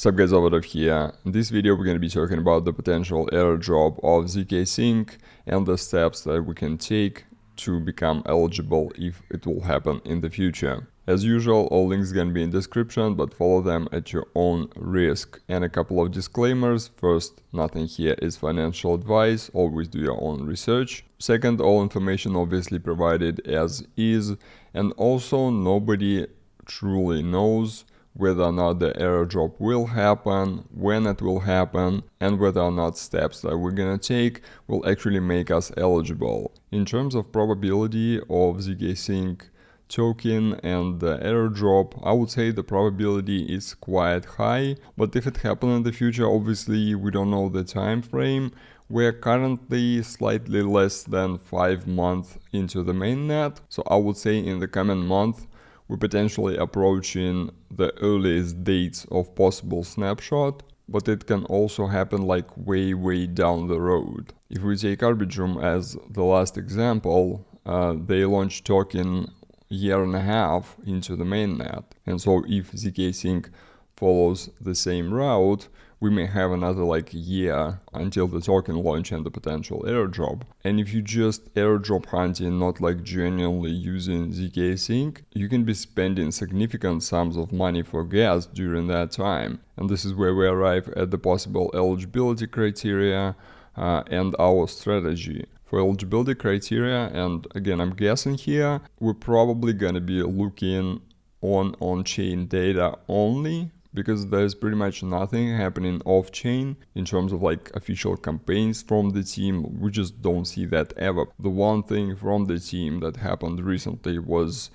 Sup guys, over here. In this video we're going to be talking about the potential airdrop of zkSync and the steps that we can take to become eligible if it will happen in the future. As usual, all links going to be in description, but follow them at your own risk. And a couple of disclaimers. First, nothing here is financial advice, always do your own research. Second, all information obviously provided as is, and also nobody truly knows whether or not the airdrop will happen, when it will happen, and whether or not steps that we're gonna take will actually make us eligible. In terms of probability of zkSync token and the airdrop, I would say the probability is quite high, but if it happens in the future, obviously we don't know the time frame. We're currently slightly less than 5 months into the mainnet, so I would say in the coming month we're potentially approaching the earliest dates of possible snapshot, but it can also happen like way down the road. If we take Arbitrum as the last example, they launched token year and a half into the mainnet, and so if zkSync follows the same route, we may have another like year until the token launch and the potential airdrop. And if you just airdrop hunting, not like genuinely using zkSync, you can be spending significant sums of money for gas during that time. And this is where we arrive at the possible eligibility criteria and our strategy. For eligibility criteria, and again I'm guessing here, we're probably gonna be looking on-chain data only, because there's pretty much nothing happening off-chain in terms of like official campaigns from the team. We just don't see that ever. The one thing from the team that happened recently was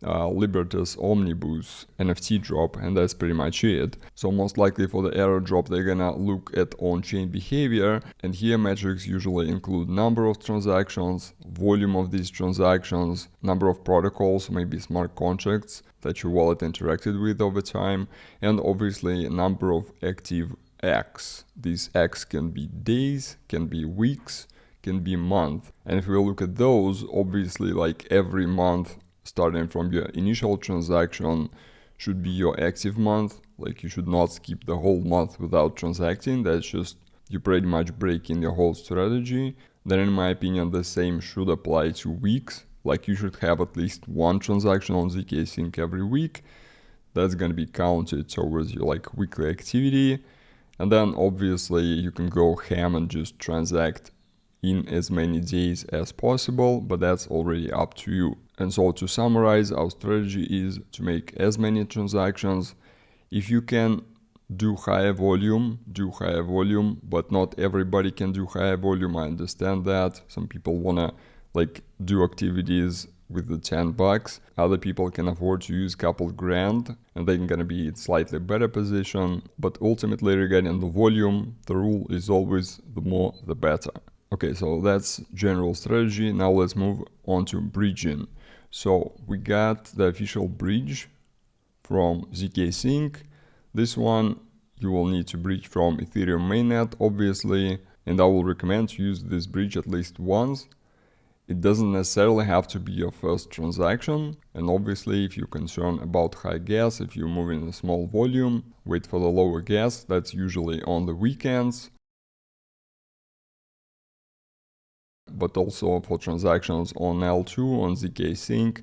Libertas Omnibus NFT drop, and that's pretty much it. So most likely for the airdrop they're gonna look at on-chain behavior, and here metrics usually include number of transactions, volume of these transactions, number of protocols, maybe smart contracts that your wallet interacted with over time, and obviously number of active X. These X can be days, can be weeks, can be month. And if we look at those, obviously like every month starting from your initial transaction should be your active month. Like you should not skip the whole month without transacting. That's just, you pretty much break in your whole strategy. Then in my opinion the same should apply to weeks. Like you should have at least one transaction on zkSync every week. That's gonna be counted towards your like weekly activity. And then obviously you can go ham and just transact in as many days as possible, but that's already up to you. And so to summarize, our strategy is to make as many transactions. If you can do higher volume, but not everybody can do higher volume. I understand that. Some people wanna like do activities with the $10. Other people can afford to use a couple grand and they're gonna be in slightly better position. But ultimately regarding the volume, the rule is always the more the better. Okay, so that's general strategy. Now let's move on to bridging. So we got the official bridge from zkSync. This one you will need to bridge from Ethereum mainnet, obviously, and I will recommend to use this bridge at least once. It doesn't necessarily have to be your first transaction, and obviously if you're concerned about high gas, if you're moving a small volume, wait for the lower gas. That's usually on the weekends. But also for transactions on L2, on zkSync,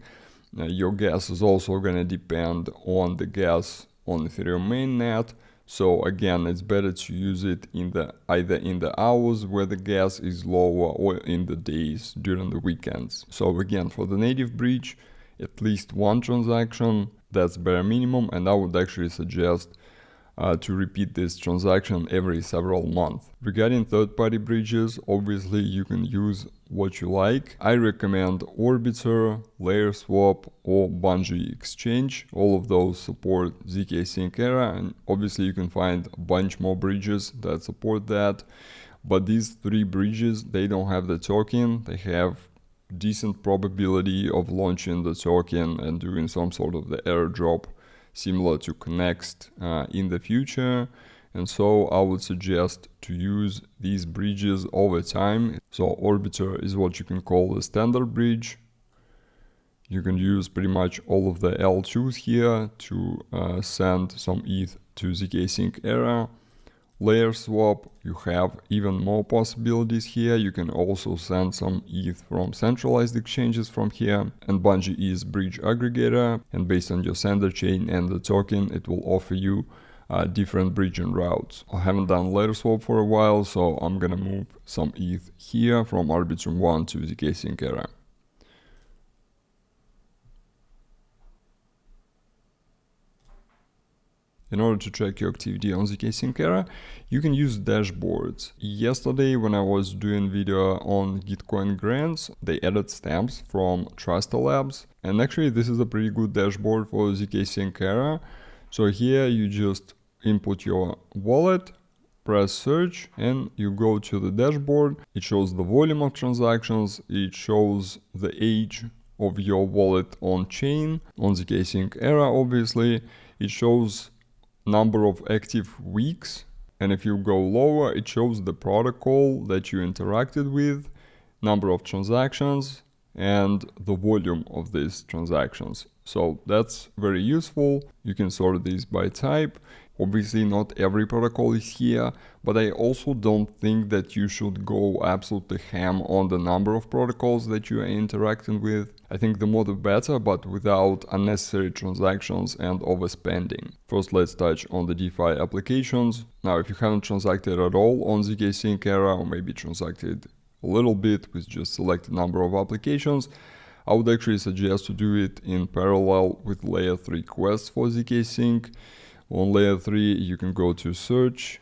your gas is also going to depend on the gas on Ethereum mainnet. So again, it's better to use it in the either in the hours where the gas is lower or in the days during the weekends. So again, for the native bridge, at least one transaction, that's bare minimum, and I would actually suggest to repeat this transaction every several months. Regarding third-party bridges, obviously you can use what you like. I recommend Orbiter, LayerSwap, or Bungee Exchange. All of those support zkSync era, and obviously you can find a bunch more bridges that support that. But these three bridges, they don't have the token. They have decent probability of launching the token and doing some sort of the airdrop similar to Connect in the future. And so I would suggest to use these bridges over time. So Orbiter is what you can call the standard bridge. You can use pretty much all of the L2s here to send some ETH to zkSync era. Layer swap, you have even more possibilities here. You can also send some ETH from centralized exchanges from here. And Bungee is bridge aggregator, and based on your sender chain and the token, it will offer you different bridging routes. I haven't done layer swap for a while, so I'm gonna move some ETH here from Arbitrum 1 to zkSync era. In order to track your activity on zkSync era, you can use dashboards. Yesterday, when I was doing video on Gitcoin grants, they added stamps from Truster Labs. And actually, this is a pretty good dashboard for zkSync era. So here you just input your wallet, press search, and you go to the dashboard. It shows the volume of transactions. It shows the age of your wallet on chain, on zkSync era, obviously. It shows number of active weeks, and if you go lower, it shows the protocol that you interacted with, number of transactions, and the volume of these transactions. So that's very useful. You can sort these by type. Obviously not every protocol is here, but I also don't think that you should go absolutely ham on the number of protocols that you are interacting with. I think the more the better, but without unnecessary transactions and overspending. First, let's touch on the DeFi applications. Now, if you haven't transacted at all on zkSync era, or maybe transacted a little bit with just selected number of applications, I would actually suggest to do it in parallel with layer 3 quests for zkSync. On layer 3, you can go to search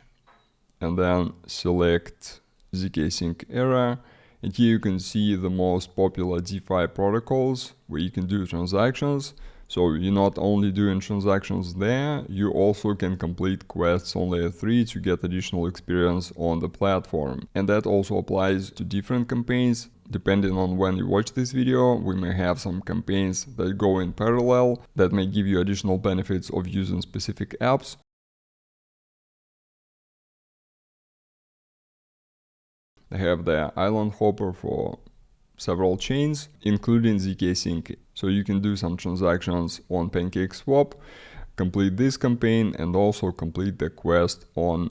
and then select zkSync era. And here you can see the most popular DeFi protocols where you can do transactions. So you're not only doing transactions there, you also can complete quests on layer 3 to get additional experience on the platform. And that also applies to different campaigns. Depending on when you watch this video, we may have some campaigns that go in parallel that may give you additional benefits of using specific apps. I have the island hopper for several chains, including zkSync. So you can do some transactions on PancakeSwap, complete this campaign, and also complete the quest on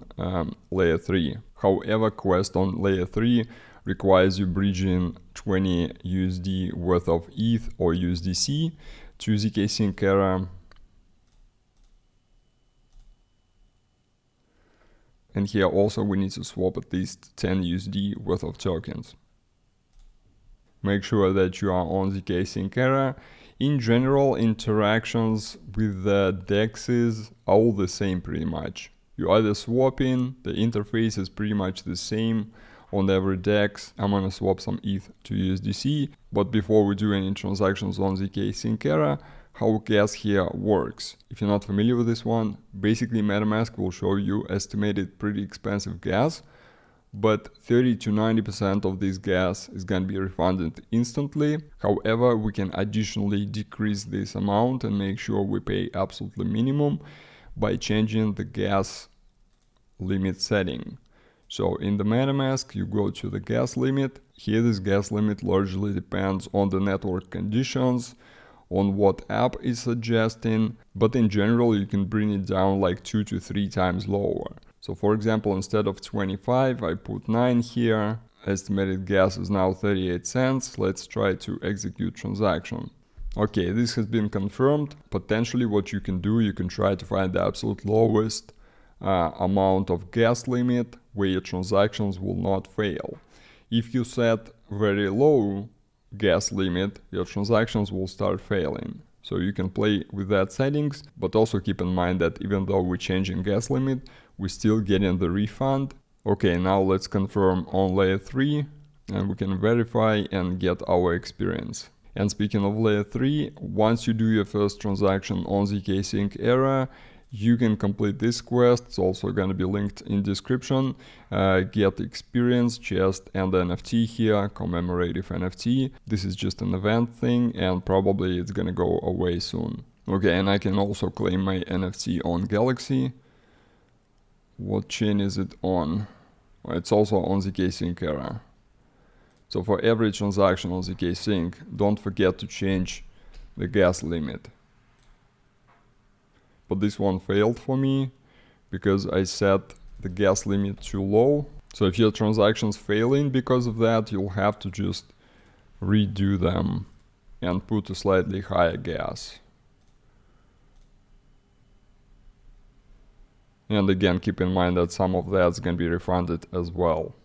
layer 3. However, quest on layer 3 requires you bridging 20 USD worth of ETH or USDC to zkSync era. And here also we need to swap at least 10 USD worth of tokens. Make sure that you are on zkSync era. In general, interactions with the DEXs are all the same pretty much. You either swap in, the interface is pretty much the same on every DEX. I'm gonna swap some ETH to USDC, but before we do any transactions on zkSync era, how gas here works. If you're not familiar with this one, basically MetaMask will show you estimated pretty expensive gas, but 30 to 90% of this gas is gonna be refunded instantly. However, we can additionally decrease this amount and make sure we pay absolutely minimum by changing the gas limit setting. So in the MetaMask, you go to the gas limit. Here this gas limit largely depends on the network conditions, on what app is suggesting, but in general you can bring it down like 2 to 3 times lower. So for example, instead of 25, I put 9 here. Estimated gas is now 38 cents. Let's try to execute transaction. Okay, this has been confirmed. Potentially what you can do, you can try to find the absolute lowest amount of gas limit where your transactions will not fail. If you set very low gas limit, your transactions will start failing. So you can play with that settings, but also keep in mind that even though we're changing gas limit, we're still getting the refund. Okay, now let's confirm on layer 3 and we can verify and get our experience. And speaking of layer 3, once you do your first transaction on zkSync era, you can complete this quest. It's also going to be linked in description. Get experience, chest, and the NFT here, commemorative NFT. This is just an event thing and probably it's going to go away soon. Okay, and I can also claim my NFT on Galaxy. What chain is it on? It's also on zkSync era. So for every transaction on zkSync, don't forget to change the gas limit. But this one failed for me. because I set the gas limit too low. So if your transactions failing because of that, you'll have to just redo them and put a slightly higher gas. And again, keep in mind that some of that's going to be refunded as well.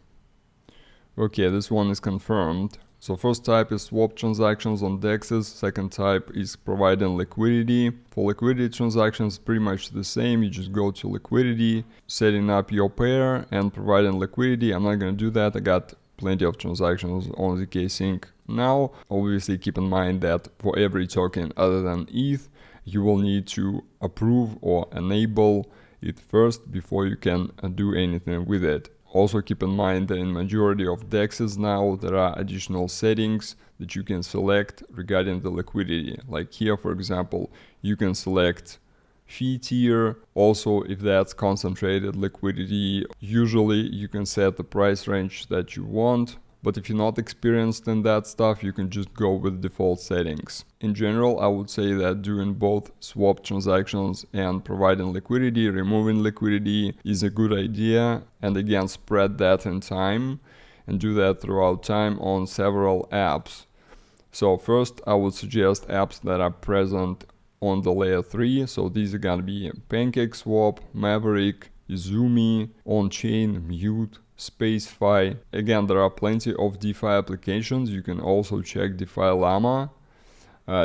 Okay, this one is confirmed. So first type is swap transactions on DEXs. Second type is providing liquidity. For liquidity transactions, pretty much the same. You just go to liquidity, setting up your pair and providing liquidity. I'm not going to do that. I got plenty of transactions on zkSync now. Obviously, keep in mind that for every token other than ETH, you will need to approve or enable it first before you can do anything with it. Also keep in mind that in majority of DEXs now there are additional settings that you can select regarding the liquidity. Like here, for example, you can select fee tier. Also, if that's concentrated liquidity, usually you can set the price range that you want. But if you're not experienced in that stuff, you can just go with default settings. In general, I would say that doing both swap transactions and providing liquidity, removing liquidity is a good idea. And again, spread that in time and do that throughout time on several apps. So first, I would suggest apps that are present on the layer 3. So these are gonna be PancakeSwap, Maverick, Izumi, On-Chain, Mute, SpaceFi. Again, there are plenty of DeFi applications. You can also check DeFi Llama.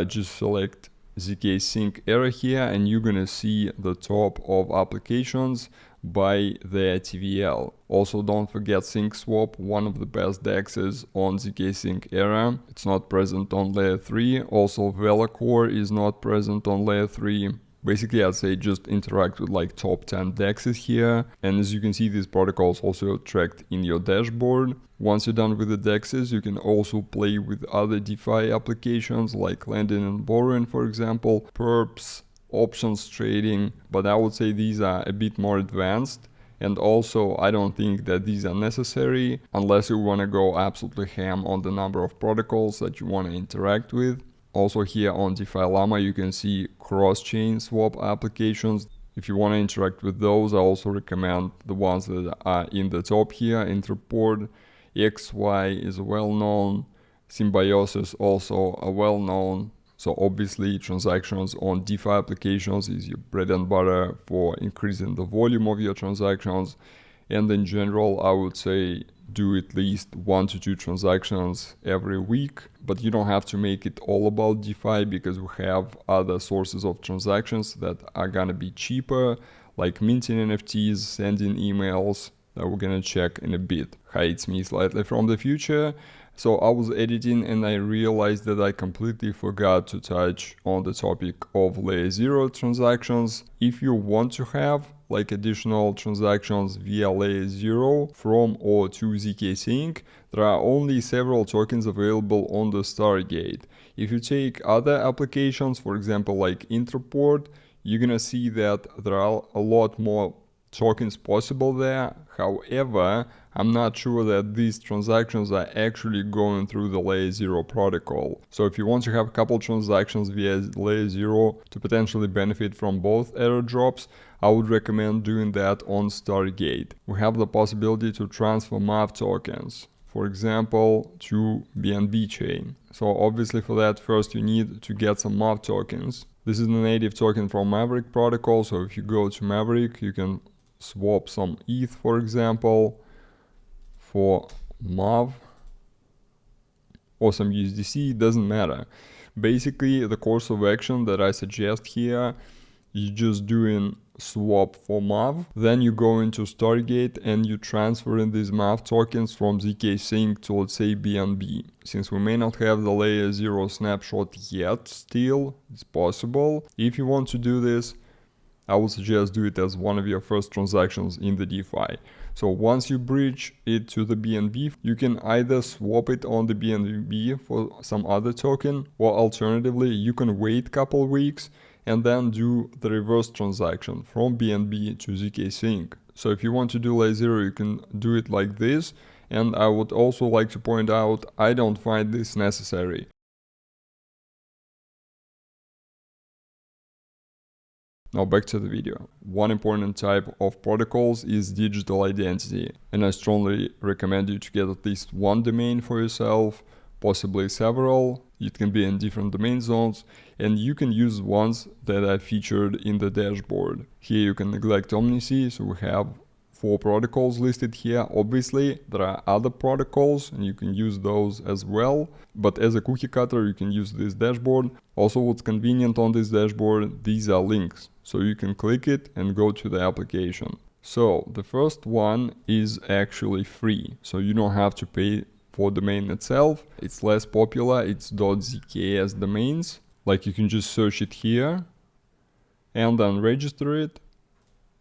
Just select zkSync era here and you're gonna see the top of applications by their TVL. Also, don't forget SyncSwap, one of the best DEXs on zkSync era. It's not present on layer 3. Also, Velacore is not present on layer 3. Basically, I'd say just interact with like top 10 DEXs here. And as you can see, these protocols also tracked in your dashboard. Once you're done with the DEXs, you can also play with other DeFi applications like lending and borrowing, for example, perps, options trading. But I would say these are a bit more advanced. And also, I don't think that these are necessary unless you want to go absolutely ham on the number of protocols that you want to interact with. Also here on DeFi Llama, you can see cross-chain swap applications. If you want to interact with those, I also recommend the ones that are in the top here. Interport, XY is well-known. Symbiosis also are well-known. So obviously transactions on DeFi applications is your bread and butter for increasing the volume of your transactions. And in general, I would say do at least 1 to 2 transactions every week, but you don't have to make it all about DeFi because we have other sources of transactions that are gonna be cheaper, like minting NFTs, sending emails that we're gonna check in a bit. Hi, it's me slightly from the future. So I was editing and I realized that I completely forgot to touch on the topic of LayerZero transactions. If you want to have like additional transactions via LayerZero from or to zkSync, there are only several tokens available on the Stargate. If you take other applications, for example like Interport, you're gonna see that there are a lot more tokens possible there. However, I'm not sure that these transactions are actually going through the LayerZero protocol. So if you want to have a couple transactions via LayerZero to potentially benefit from both airdrops, I would recommend doing that on Stargate. We have the possibility to transfer MAV tokens, for example, to BNB chain. So obviously for that, first you need to get some MAV tokens. This is the native token from Maverick protocol. So if you go to Maverick, you can swap some ETH, for example, for MAV or some USDC, it doesn't matter. Basically, the course of action that I suggest here is just doing swap for MAV. Then you go into Stargate and you transfer in these MAV tokens from zkSync to, let's say, BNB. Since we may not have the LayerZero snapshot yet, still, it's possible. If you want to do this, I would suggest do it as one of your first transactions in the DeFi. So once you bridge it to the BNB, you can either swap it on the BNB for some other token, or alternatively, you can wait a couple weeks and then do the reverse transaction from BNB to zkSync. So if you want to do LayerZero, you can do it like this. And I would also like to point out, I don't find this necessary. Now back to the video. One important type of protocols is digital identity, and I strongly recommend you to get at least one domain for yourself, possibly several. It can be in different domain zones, and you can use ones that are featured in the dashboard. Here you can neglect Omnisci, so we have 4 protocols listed here. Obviously, there are other protocols and you can use those as well. But as a cookie cutter, you can use this dashboard. Also, what's convenient on this dashboard, these are links. So you can click it and go to the application. So the first one is actually free. So you don't have to pay for domain itself. It's less popular. It's .zk domains. Like you can just search it here and then register it.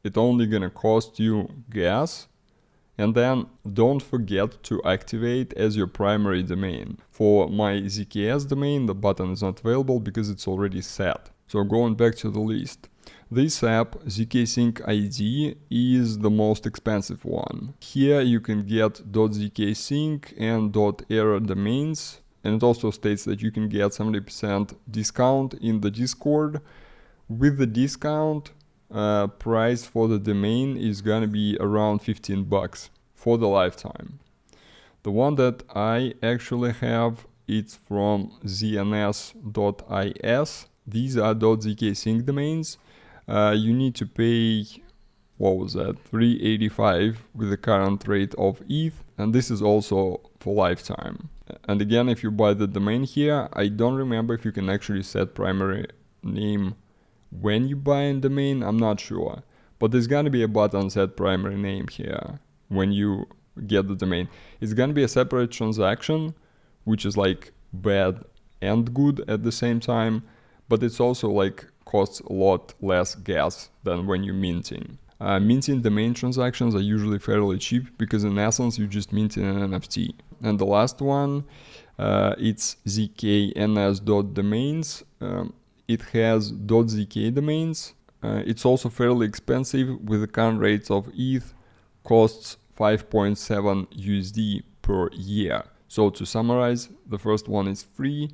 It's only gonna cost you gas, and then don't forget to activate as your primary domain. For my zkS domain, the button is not available because it's already set. So going back to the list, this app, zkSync ID, is the most expensive one. Here you can get .zkSync and .error domains, and it also states that you can get 70% discount in the Discord. With the discount, price for the domain is gonna be around 15 bucks for the lifetime. The one that I actually have, it's from zns.is. These are .zkSync domains. You need to pay, what was that, 385 with the current rate of ETH, and this is also for lifetime. And again, if you buy the domain here, I don't remember if you can actually set primary name when you buy a domain, I'm not sure. But there's gonna be a button set primary name here when you get the domain. It's gonna be a separate transaction, which is like bad and good at the same time, but it's also like costs a lot less gas than when you're minting. Minting domain transactions are usually fairly cheap because in essence you just mint in an NFT. And the last one, it's zkns.domains. It has .zk domains. It's also fairly expensive with the current rates of ETH, costs 5.7 USD per year. So to summarize, the first one is free,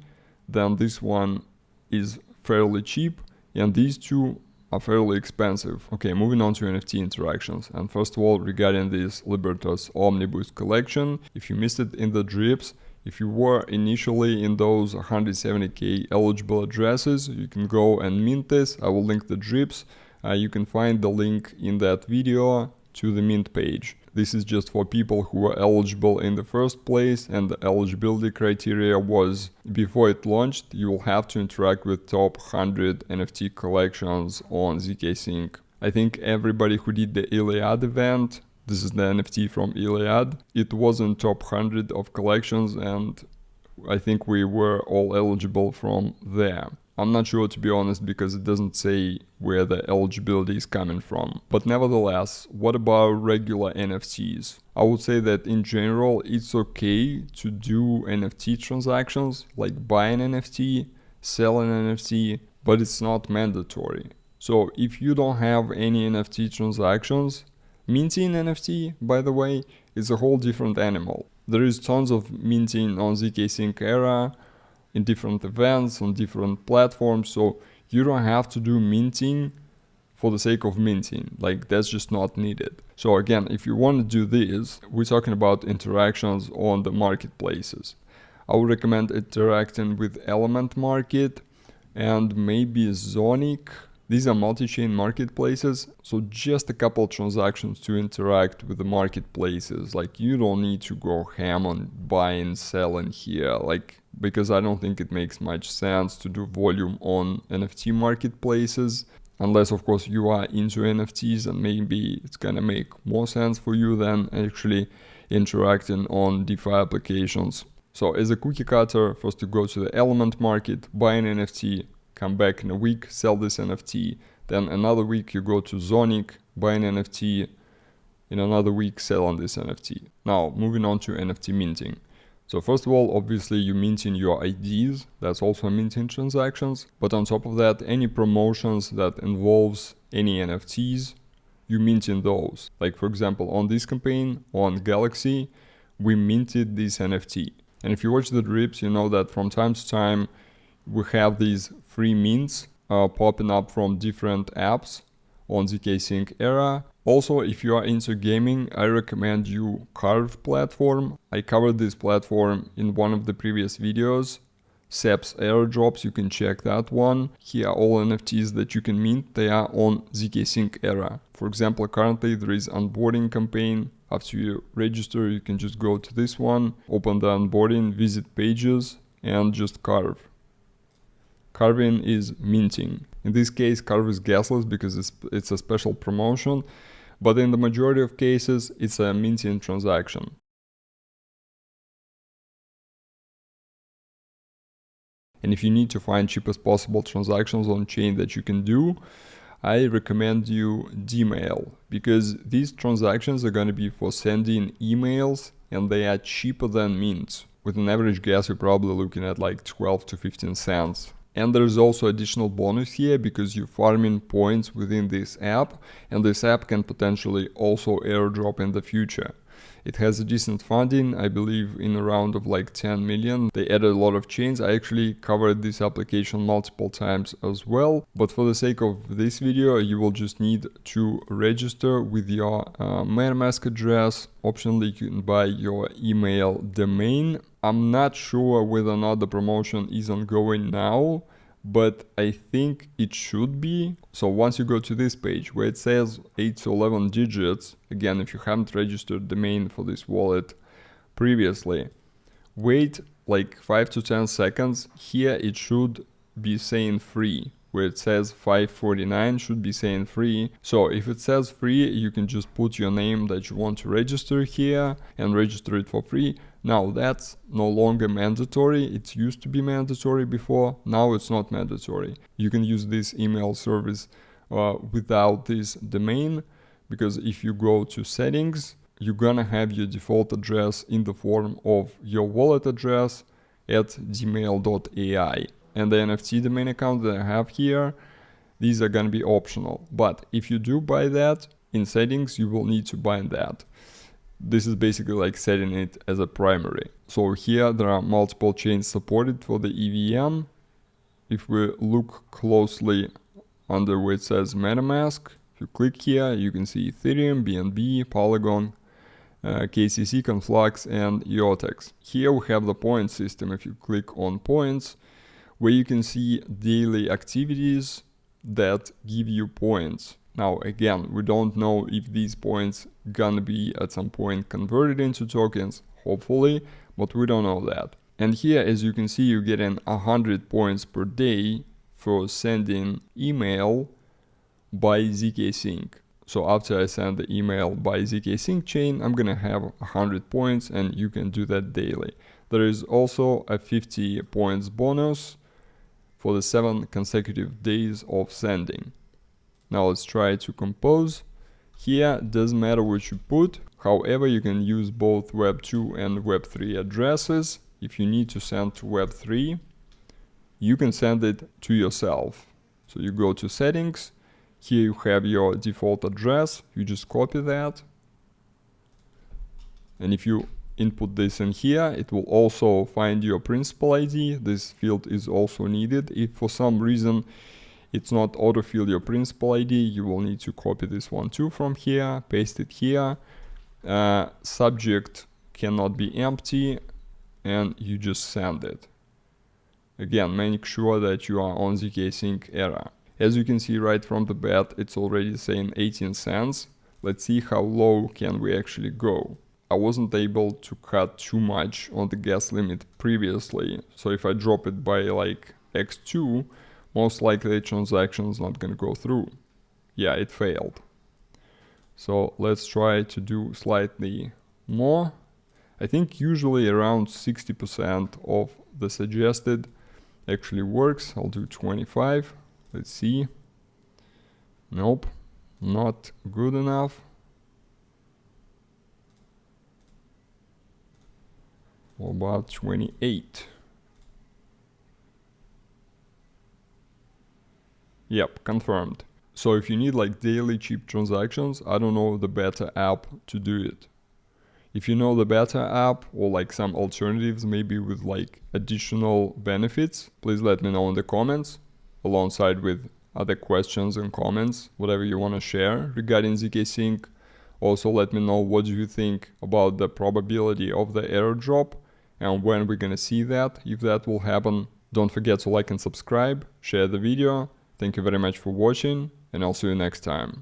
then this one is fairly cheap, and these two are fairly expensive. Okay, moving on to NFT interactions. And first of all, regarding this Libertas Omnibus collection, if you missed it in the drips, if you were initially in those 170k eligible addresses, you can go and mint this. I will link the drips. You can find the link in that video to the mint page. This is just for people who were eligible in the first place, and the eligibility criteria was before it launched, you will have to interact with top 100 NFT collections on zkSync. I think everybody who did the Iliad event, this is the NFT from Iliad, it wasn't top 100 of collections, and I think we were all eligible from there. I'm not sure, to be honest, because it doesn't say where the eligibility is coming from. But nevertheless, what about regular NFTs? I would say that in general, it's okay to do NFT transactions, like buy an NFT, sell an NFT, but it's not mandatory. So if you don't have any NFT transactions, minting NFT, by the way, is a whole different animal. There is tons of minting on zkSync era, in different events, on different platforms, so you don't have to do minting for the sake of minting. Like, that's just not needed. So again, if you want to do this, we're talking about interactions on the marketplaces. I would recommend interacting with Element Market and maybe Zonic. These are multi-chain marketplaces, so just a couple transactions to interact with the marketplaces. Like, you don't need to go ham on buying, selling here, like, because I don't think it makes much sense to do volume on NFT marketplaces, unless of course you are into NFTs, and maybe it's gonna make more sense for you than actually interacting on DeFi applications. So as a cookie cutter, first you go to the Element Market, buy an NFT, come back in a week, sell this NFT. Then another week you go to Zonic, buy an NFT. In another week, sell on this NFT. Now, moving on to NFT minting. So first of all, obviously you minting your IDs. That's also minting transactions. But on top of that, any promotions that involves any NFTs, you minting those. Like for example, on this campaign, on Galaxy, we minted this NFT. And if you watch the drips, you know that from time to time, we have these free mints popping up from different apps on zkSync era. Also, if you are into gaming, I recommend you Carve platform. I covered this platform in one of the previous videos. SEP's airdrops, you can check that one. Here are all NFTs that you can mint, they are on zkSync era. For example, currently there is onboarding campaign. After you register, you can just go to this one, open the onboarding, visit pages, and just carve. Carving is minting. In this case, Carve is gasless because it's a special promotion, but in the majority of cases, it's a minting transaction. And if you need to find cheapest possible transactions on chain that you can do, I recommend you Dmail, because these transactions are going to be for sending emails and they are cheaper than Mint. With an average gas, you're probably looking at like 12 to 15 cents. And there's also additional bonus here because you're farming points within this app, and this app can potentially also airdrop in the future. It has a decent funding, I believe in a round of like 10 million. They added a lot of chains. I actually covered this application multiple times as well. But for the sake of this video, you will just need to register with your MetaMask address. Optionally, you can buy your email domain. I'm not sure whether or not the promotion is ongoing now, but I think it should be. So once you go to this page where it says 8 to 11 digits, again, if you haven't registered domain for this wallet previously, wait like 5 to 10 seconds. Here it should be saying free. Where it says 549 should be saying free. So if it says free, you can just put your name that you want to register here and register it for free. Now that's no longer mandatory. It used to be mandatory before. Now it's not mandatory. You can use this email service without this domain, because if you go to settings, you're gonna have your default address in the form of your wallet address at dmail.ai. And the NFT domain account that I have here, these are gonna be optional. But if you do buy that, in settings, you will need to bind that. This is basically like setting it as a primary. So here there are multiple chains supported for the EVM. If we look closely under where it says MetaMask, if you click here, you can see Ethereum, BNB, Polygon, KCC, Conflux, and Iotex. Here we have the point system. If you click on points, where you can see daily activities that give you points. Now again, we don't know if these points gonna be at some point converted into tokens, hopefully, but we don't know that. And here, as you can see, you're getting 100 points per day for sending email by zkSync. So after I send the email by zkSync chain, I'm gonna have 100 points, and you can do that daily. There is also a 50 points bonus for the 7 consecutive days of sending. Now let's try to compose. Here doesn't matter what you put. However, you can use both Web 2 and Web 3 addresses. If you need to send to Web 3, you can send it to yourself. So you go to settings. Here you have your default address. You just copy that. And if you input this in here, it will also find your principal ID. This field is also needed. If for some reason it's not autofill your principal ID, you will need to copy this one too from here, paste it here. Subject cannot be empty, and you just send it. Again, make sure that you are on zkSync era. As you can see right from the bat, it's already saying 18 cents. Let's see how low can we actually go. I wasn't able to cut too much on the gas limit previously, so if I drop it by like x2, most likely the transaction is not going to go through. Yeah, it failed. So let's try to do slightly more. I think usually around 60% of the suggested actually works. I'll do 25. Let's see. Nope, not good enough. What about 28? Yep, confirmed. So if you need like daily cheap transactions, I don't know the better app to do it. If you know the better app or like some alternatives, maybe with like additional benefits, please let me know in the comments. alongside with other questions and comments, whatever you want to share regarding zkSync. Also, let me know what you think about the probability of the airdrop and when we're gonna see that, if that will happen. Don't forget to like and subscribe, share the video. Thank you very much for watching, and I'll see you next time.